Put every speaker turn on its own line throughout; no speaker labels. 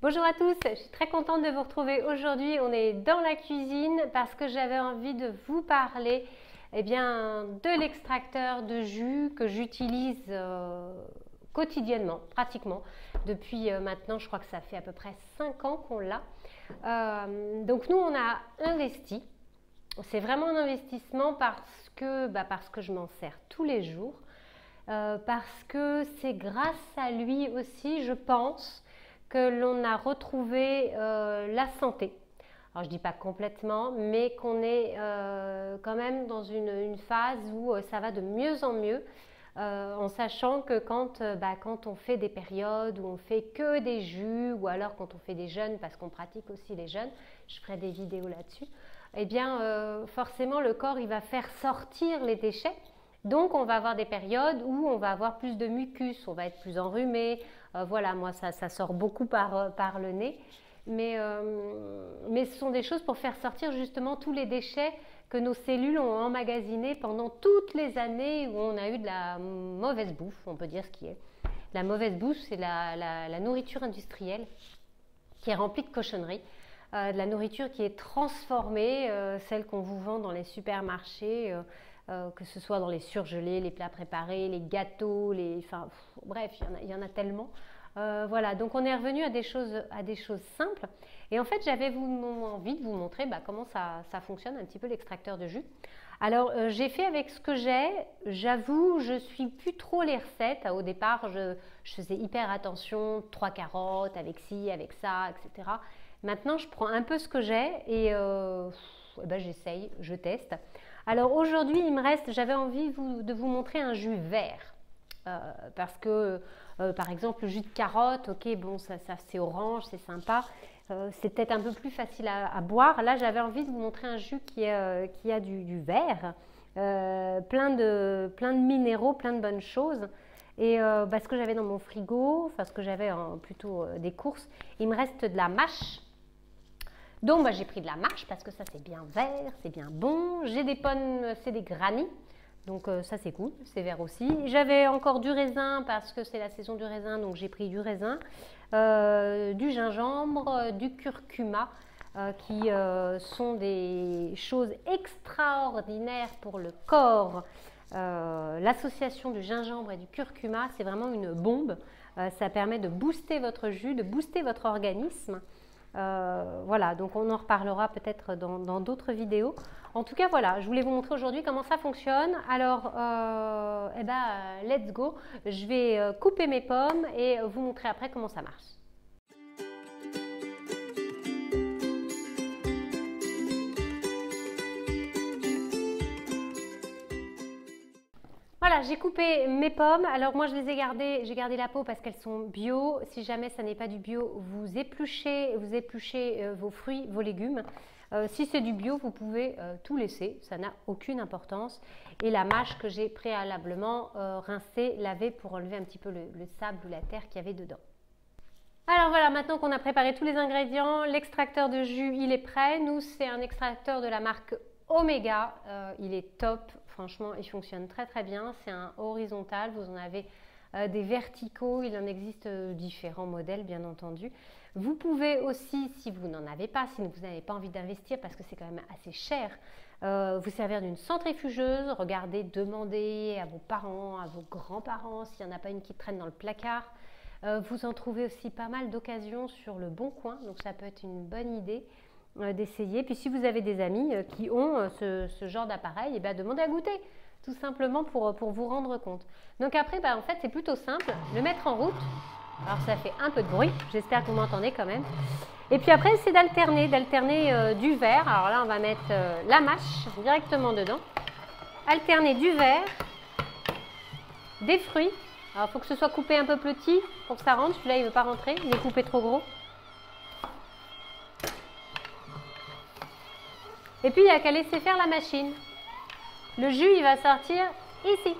Bonjour à tous, je suis très contente de vous retrouver aujourd'hui. On est dans la cuisine parce que j'avais envie de vous parler de l'extracteur de jus que j'utilise quotidiennement, pratiquement. Depuis maintenant, je crois que ça fait à peu près 5 ans qu'on l'a. Donc nous, on a investi. C'est vraiment un investissement parce que je m'en sers tous les jours. Parce que c'est grâce à lui aussi, je pense, que l'on a retrouvé la santé. Alors je ne dis pas complètement, mais qu'on est quand même dans une phase où ça va de mieux en mieux, en sachant que quand on fait des périodes où on fait que des jus, ou alors quand on fait des jeûnes, parce qu'on pratique aussi les jeûnes, je ferai des vidéos là-dessus, forcément le corps il va faire sortir les déchets. Donc on va avoir des périodes où on va avoir plus de mucus, on va être plus enrhumé. Voilà, moi ça sort beaucoup par le nez. Mais ce sont des choses pour faire sortir justement tous les déchets que nos cellules ont emmagasinés pendant toutes les années où on a eu de la mauvaise bouffe, on peut dire ce qui est. La mauvaise bouffe, c'est la nourriture industrielle qui est remplie de cochonneries. De la nourriture qui est transformée, celle qu'on vous vend dans les supermarchés, que ce soit dans les surgelés, les plats préparés, les gâteaux, bref, il y en a tellement. Voilà, donc on est revenu à des choses simples. Et en fait, j'avais envie de vous montrer comment ça fonctionne un petit peu l'extracteur de jus. Alors, j'ai fait avec ce que j'ai. J'avoue, je ne suis plus trop les recettes. Au départ, je faisais hyper attention, 3 carottes, avec ci, avec ça, etc. Maintenant, je prends un peu ce que j'ai et j'essaye, je teste. Alors aujourd'hui, il me reste, j'avais envie de vous montrer un jus vert. Parce que, par exemple, le jus de carotte, ok, bon, ça c'est orange, c'est sympa. C'est peut-être un peu plus facile à boire. Là, j'avais envie de vous montrer un jus qui a du vert, plein de minéraux, plein de bonnes choses. Et ce que j'avais dans mon frigo, ce que j'avais plutôt des courses, il me reste de la mâche. Donc j'ai pris de la mâche parce que ça c'est bien vert, c'est bien bon. J'ai des pommes, c'est des granny, donc ça c'est cool, c'est vert aussi. J'avais encore du raisin parce que c'est la saison du raisin, donc j'ai pris du raisin, du gingembre, du curcuma, qui sont des choses extraordinaires pour le corps. L'association du gingembre et du curcuma, c'est vraiment une bombe. Ça permet de booster votre jus, de booster votre organisme. Voilà, donc on en reparlera peut-être dans d'autres vidéos. En tout cas, voilà, je voulais vous montrer aujourd'hui comment ça fonctionne. Alors, let's go. Je vais couper mes pommes et vous montrer après comment ça marche. Voilà, j'ai coupé mes pommes. Alors moi je les ai gardées, j'ai gardé la peau parce qu'elles sont bio. Si jamais ça n'est pas du bio, vous épluchez vos fruits, vos légumes. Si c'est du bio, vous pouvez tout laisser, ça n'a aucune importance. Et la mâche que j'ai préalablement rincée, lavée pour enlever un petit peu le sable ou la terre qu'il y avait dedans. Alors voilà, maintenant qu'on a préparé tous les ingrédients, l'extracteur de jus il est prêt. Nous c'est un extracteur de la marque Omega, il est top. Franchement, il fonctionne très très bien. C'est un horizontal, vous en avez des verticaux, il en existe différents modèles bien entendu. Vous pouvez aussi, si vous n'en avez pas, si vous n'avez pas envie d'investir parce que c'est quand même assez cher, vous servir d'une centrifugeuse. Regardez, demandez à vos parents, à vos grands-parents s'il n'y en a pas une qui traîne dans le placard. Vous en trouvez aussi pas mal d'occasions sur le Bon Coin, donc ça peut être une bonne idée d'essayer. Puis si vous avez des amis qui ont ce genre d'appareil, demandez à goûter, tout simplement pour vous rendre compte. Donc après, en fait, c'est plutôt simple, le mettre en route. Alors ça fait un peu de bruit, j'espère que vous m'entendez quand même. Et puis après, c'est d'alterner du vert. Alors là, on va mettre la mâche directement dedans. Alterner du vert, des fruits. Alors il faut que ce soit coupé un peu petit pour que ça rentre. Celui-là, il ne veut pas rentrer, il est coupé trop gros. Et puis, il n'y a qu'à laisser faire la machine. Le jus, il va sortir ici.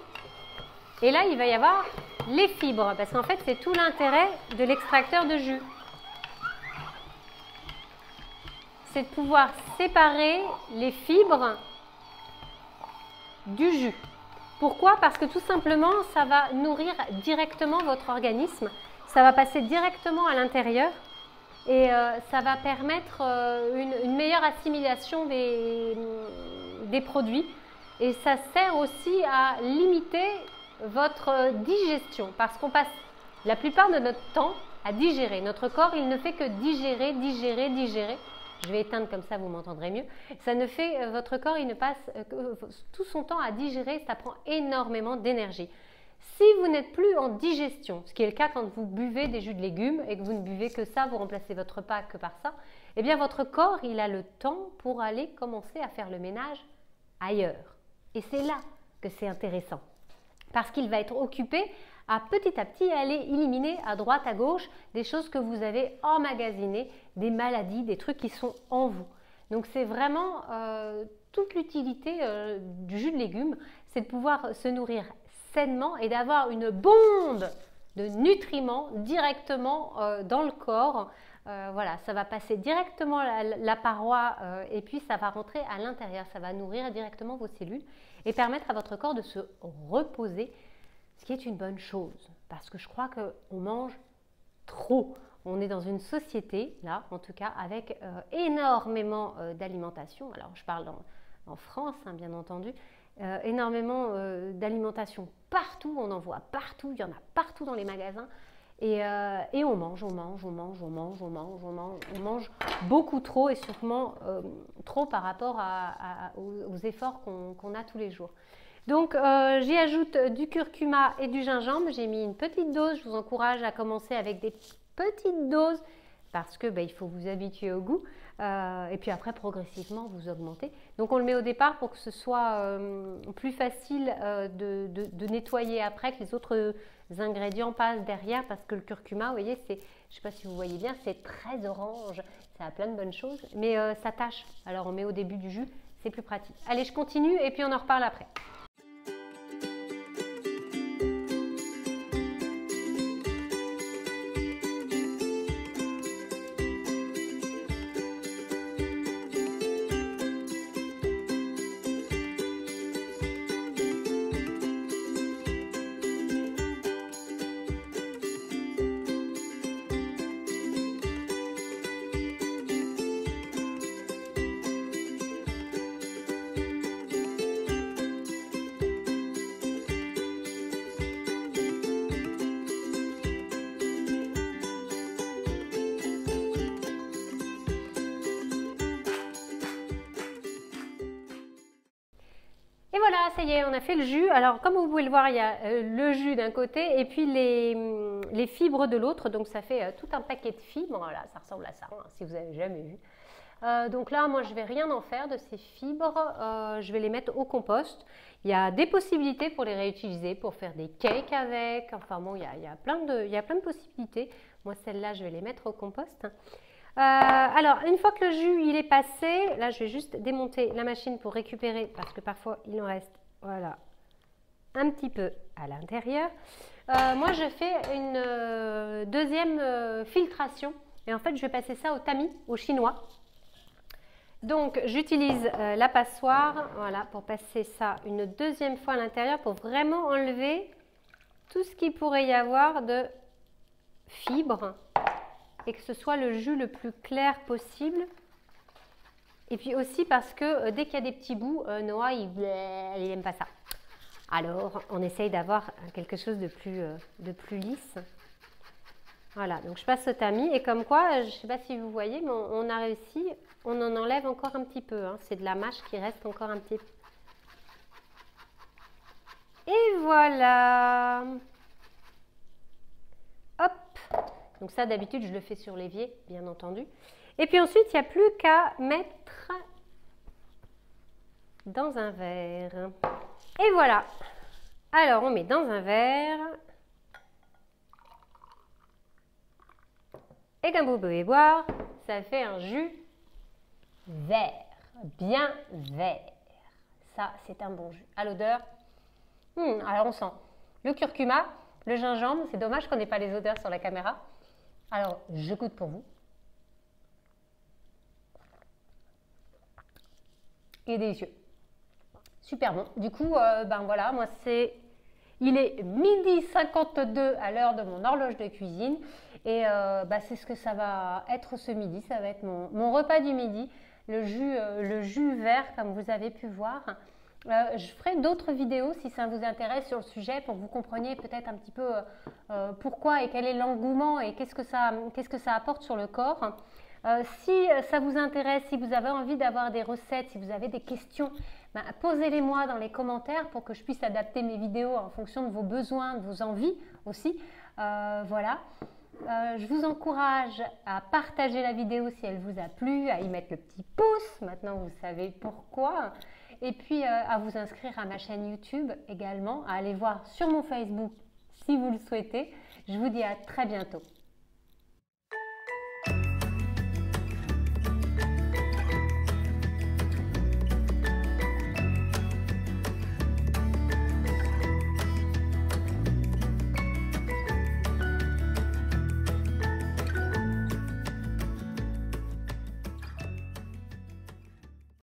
Et là, il va y avoir les fibres. Parce qu'en fait, c'est tout l'intérêt de l'extracteur de jus. C'est de pouvoir séparer les fibres du jus. Pourquoi? Parce que tout simplement, ça va nourrir directement votre organisme. Ça va passer directement à l'intérieur et ça va permettre une meilleure assimilation des produits. Et ça sert aussi à limiter votre digestion parce qu'on passe la plupart de notre temps à digérer. Notre corps, il ne fait que digérer, digérer, digérer. Je vais éteindre comme ça, vous m'entendrez mieux. Ça ne fait, votre corps, il ne passe tout son temps à digérer, ça prend énormément d'énergie. Si vous n'êtes plus en digestion, ce qui est le cas quand vous buvez des jus de légumes et que vous ne buvez que ça, vous remplacez votre repas que par ça, eh bien votre corps, il a le temps pour aller commencer à faire le ménage ailleurs. Et c'est là que c'est intéressant, parce qu'il va être occupé à petit aller éliminer à droite, à gauche des choses que vous avez emmagasinées, des maladies, des trucs qui sont en vous. Donc c'est vraiment toute l'utilité du jus de légumes, c'est de pouvoir se nourrir sainement et d'avoir une bombe de nutriments directement dans le corps. Voilà, ça va passer directement la paroi et puis ça va rentrer à l'intérieur, ça va nourrir directement vos cellules et permettre à votre corps de se reposer, ce qui est une bonne chose parce que je crois qu'on mange trop. On est dans une société, là en tout cas, avec énormément d'alimentation. Alors je parle en France, hein, bien entendu, énormément d'alimentation partout, on en voit partout, il y en a partout dans les magasins. Et on mange beaucoup trop et sûrement trop par rapport aux efforts qu'on a tous les jours. Donc j'y ajoute du curcuma et du gingembre, j'ai mis une petite dose, je vous encourage à commencer avec des petites doses parce que il faut vous habituer au goût et puis après progressivement vous augmentez. Donc on le met au départ pour que ce soit plus facile de nettoyer après, que les autres ingrédients passent derrière parce que le curcuma, vous voyez, je ne sais pas si vous voyez bien, c'est très orange, ça a plein de bonnes choses, mais ça tâche. Alors on met au début du jus, c'est plus pratique. Allez, je continue et puis on en reparle après. Et voilà, ça y est, on a fait le jus. Alors, comme vous pouvez le voir, il y a le jus d'un côté et puis les fibres de l'autre. Donc, ça fait tout un paquet de fibres. Voilà, ça ressemble à ça, hein, si vous n'avez jamais vu. Donc là, moi, je ne vais rien en faire de ces fibres. Je vais les mettre au compost. Il y a des possibilités pour les réutiliser, pour faire des cakes avec. Enfin bon, il y a plein de possibilités. Moi, celle-là, je vais les mettre au compost. Alors, une fois que le jus il est passé, là je vais juste démonter la machine pour récupérer parce que parfois il en reste, voilà, un petit peu à l'intérieur. Moi je fais une deuxième filtration et en fait je vais passer ça au tamis, au chinois. Donc j'utilise la passoire, voilà, pour passer ça une deuxième fois à l'intérieur pour vraiment enlever tout ce qu'il pourrait y avoir de fibres. Et que ce soit le jus le plus clair possible. Et puis aussi parce que dès qu'il y a des petits bouts, Noah, il n'aime pas ça. Alors, on essaye d'avoir quelque chose de plus lisse. Voilà, donc je passe au tamis. Et comme quoi, je ne sais pas si vous voyez, mais on a réussi, on en enlève encore un petit peu. Hein. C'est de la mâche qui reste encore un petit peu. Et voilà. Hop. Donc ça, d'habitude, je le fais sur l'évier, bien entendu. Et puis ensuite, il n'y a plus qu'à mettre dans un verre. Et voilà. Alors, on met dans un verre. Et comme vous pouvez voir, ça fait un jus vert, bien vert. Ça, c'est un bon jus. À l'odeur, alors on sent le curcuma, le gingembre. C'est dommage qu'on n'ait pas les odeurs sur la caméra. Alors, je goûte pour vous. Il est délicieux. Super bon. Du coup, ben voilà, moi il est 12h52 à l'heure de mon horloge de cuisine. Et c'est ce que ça va être ce midi. Ça va être mon repas du midi, le jus vert comme vous avez pu voir. Je ferai d'autres vidéos si ça vous intéresse sur le sujet pour que vous compreniez peut-être un petit peu pourquoi et quel est l'engouement et qu'est-ce que ça apporte sur le corps. Si ça vous intéresse, si vous avez envie d'avoir des recettes, si vous avez des questions, posez-les moi dans les commentaires pour que je puisse adapter mes vidéos en fonction de vos besoins, de vos envies aussi. Voilà. Je vous encourage à partager la vidéo si elle vous a plu, à y mettre le petit pouce, maintenant vous savez pourquoi, et puis à vous inscrire à ma chaîne YouTube également, à aller voir sur mon Facebook si vous le souhaitez. Je vous dis à très bientôt.